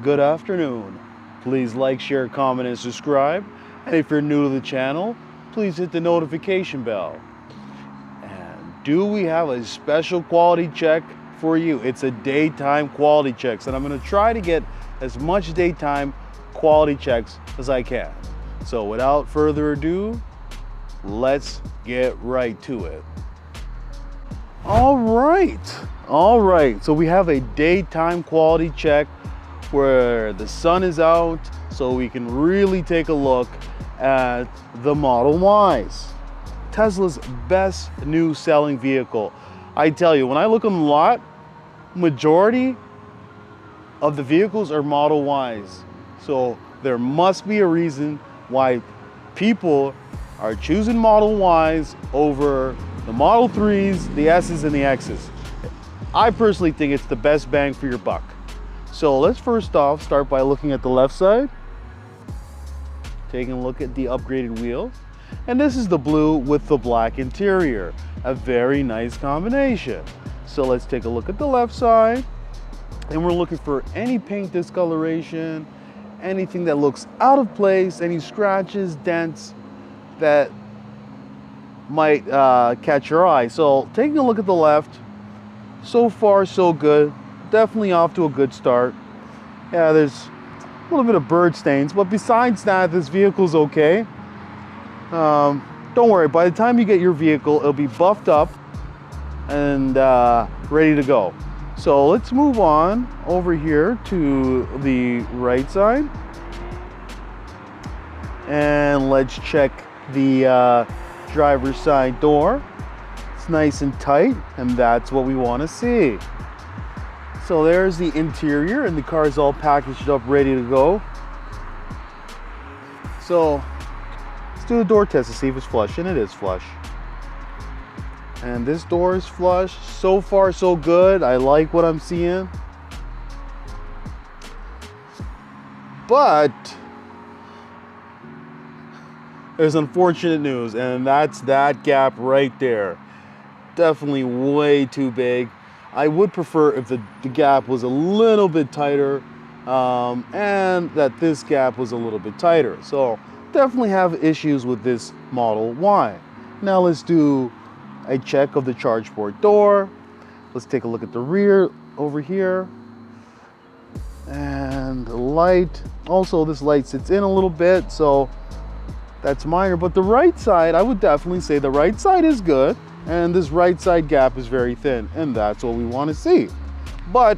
good afternoon. Please like, share, comment, and subscribe. And if you're new to the channel, please hit the notification bell. And do we have a special quality check for you? It's a daytime quality checks, and I'm going to try to get as much daytime quality checks as I can. So without further ado, let's get right to it. All right. So we have a daytime quality check where the sun is out, so we can really take a look at the Model Ys. Tesla's best new selling vehicle. I tell you, when I look on the lot, majority of the vehicles are Model Ys. So there must be a reason why people are choosing Model Ys over the Model 3s, the S's, and the X's. I personally think it's the best bang for your buck. So let's first off start by looking at the left side. Taking a look at the upgraded wheels. And this is the blue with the black interior. A very nice combination. So let's take a look at the left side. And we're looking for any paint discoloration, anything that looks out of place, any scratches, dents that might catch your eye. So taking a look at the left, so far so good. Definitely off to a good start. Yeah, there's a little bit of bird stains, but besides that, this vehicle's okay. Don't worry, by the time you get your vehicle, it'll be buffed up and ready to go. So let's move on over here to the right side. And let's check the driver's side door. It's nice and tight, and that's what we want to see. So there's the interior, and the car is all packaged up, ready to go. So let's do the door test to see if it's flush, and it is flush. And this door is flush. So far so good. I like what I'm seeing. But there's unfortunate news, and that's that gap right there. Definitely way too big. I would prefer if the gap was a little bit tighter, and that this gap was a little bit tighter. So definitely have issues with this Model Y. Now let's do a check of the charge port door. Let's take a look at the rear over here. And the light, also this light sits in a little bit, so that's minor. But the right side, I would definitely say the right side is good. And this right side gap is very thin, and that's what we want to see. But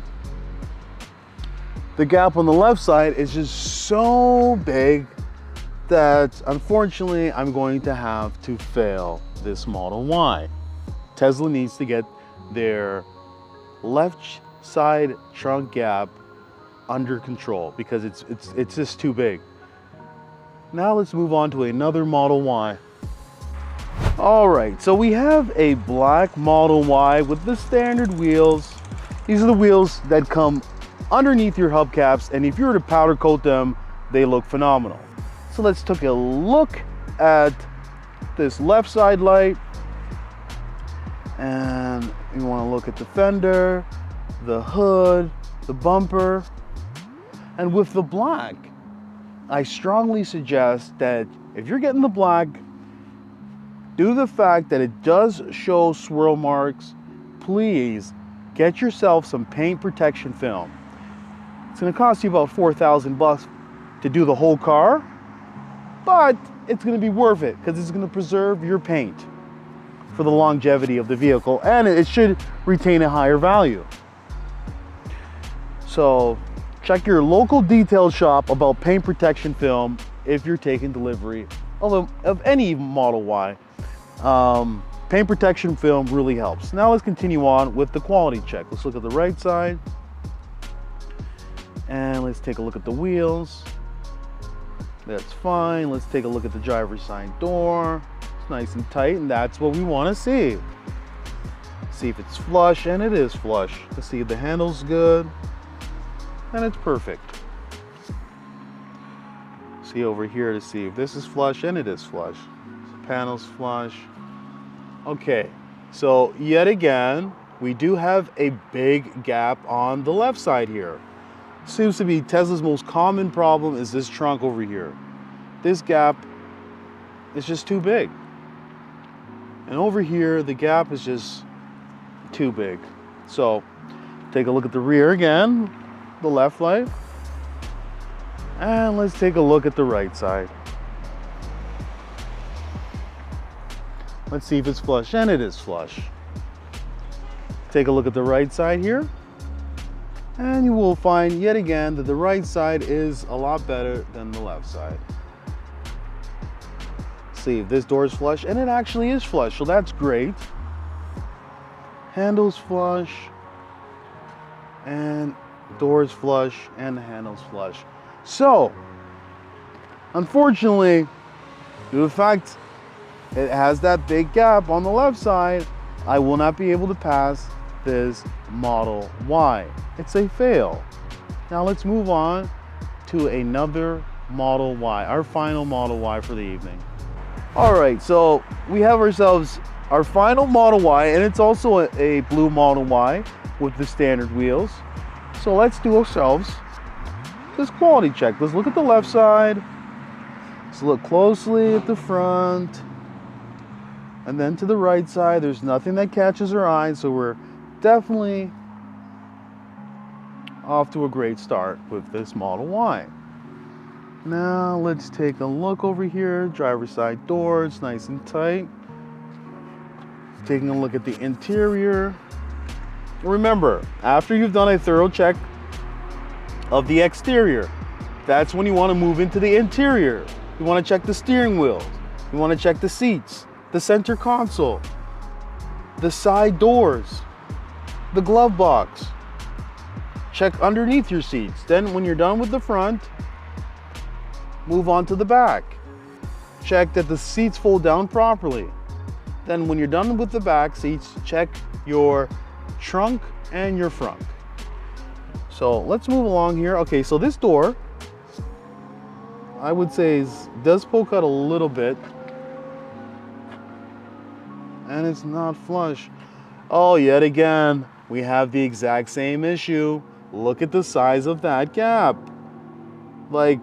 the gap on the left side is just so big that unfortunately I'm going to have to fail this Model Y. Tesla needs to get their left side trunk gap under control because it's just too big. Now let's move on to another Model Y. All right, so we have a black Model Y with the standard wheels. These are the wheels that come underneath your hubcaps, and if you were to powder coat them, they look phenomenal. So let's take a look at this left side light. And you want to look at the fender, the hood, the bumper. And with the black, I strongly suggest that if you're getting the black, due to the fact that it does show swirl marks, please get yourself some paint protection film. It's going to cost you about $4,000 to do the whole car, but it's going to be worth it because it's going to preserve your paint for the longevity of the vehicle, and it should retain a higher value. So check your local detail shop about paint protection film if you're taking delivery of any Model Y. Paint protection film really helps. Now let's continue on with the quality check. Let's look at the right side, and let's take a look at the wheels. That's fine. Let's take a look at the driver's side door. It's nice and tight, and that's what we want to see. See if it's flush, and it is flush. Let's see if the handle's good, and it's perfect. See over here to see if this is flush, and it is flush. The panel's flush. Okay, so yet again, we do have a big gap on the left side here. seems to be Tesla's most common problem is this trunk over here. This gap is just too big. And over here, the gap is just too big. So take a look at the rear again, the left light. And let's take a look at the right side. Let's see if it's flush, and it is flush. Take a look at the right side here. And you will find yet again that the right side is a lot better than the left side. See if this door is flush, and it actually is flush, so that's great. Handle's flush, and door's flush, and the handle's flush. So, unfortunately, due to the fact it has that big gap on the left side, I will not be able to pass this Model Y. It's a fail. Now let's move on to another Model Y, our final Model Y for the evening. All right, so we have ourselves our final Model Y, and it's also a blue Model Y with the standard wheels. So let's do ourselves this quality check. Let's look at the left side. Let's look closely at the front. And then to the right side, there's nothing that catches our eye, so we're definitely off to a great start with this Model Y. Now let's take a look over here. Driver's side door, it's nice and tight. Taking a look at the interior. Remember, after you've done a thorough check of the exterior, that's when you want to move into the interior. You want to check the steering wheel. You want to check the seats, the center console, the side doors, the glove box. Check underneath your seats. Then when you're done with the front, move on to the back. Check that the seats fold down properly. Then when you're done with the back seats, check your trunk and your front. So let's move along here. Okay, so this door, I would say does poke out a little bit. And it's not flush. Oh, yet again, we have the exact same issue. Look at the size of that gap. Like,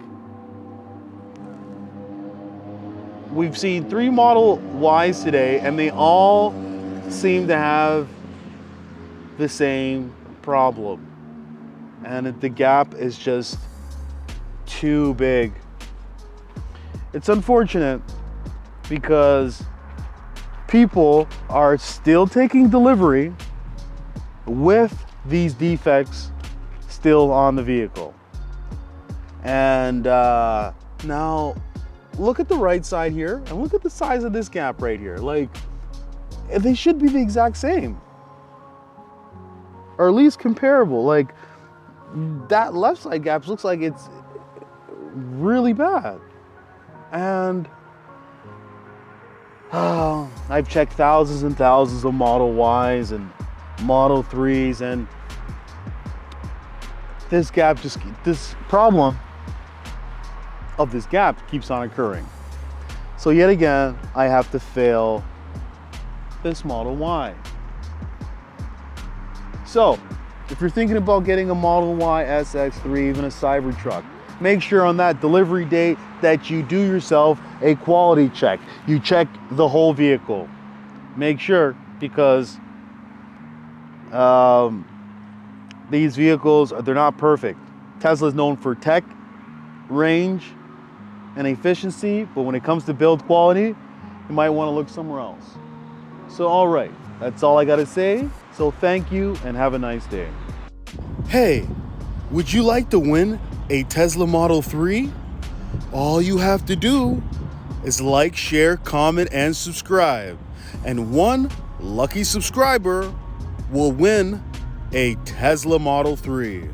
we've seen 3 Model Ys today, and they all seem to have the same problem. And the gap is just too big. It's unfortunate because people are still taking delivery with these defects still on the vehicle. And now look at the right side here and look at the size of this gap right here. Like, they should be the exact same, or at least comparable. Like, that left side gap looks like it's really bad. And I've checked thousands and thousands of Model Ys and Model 3s, and this problem of this gap keeps on occurring. So yet again, I have to fail this Model Y. So if you're thinking about getting a Model Y, SX3, even a Cybertruck, make sure on that delivery date that you do yourself a quality check. You check the whole vehicle. Make sure, because these vehicles, they're not perfect. Tesla is known for tech, range, and efficiency, but when it comes to build quality, you might want to look somewhere else. So all right, that's all I got to say. So thank you and have a nice day. Hey, would you like to win a Tesla Model 3? All you have to do is like, share, comment, and subscribe. And one lucky subscriber will win a Tesla Model 3.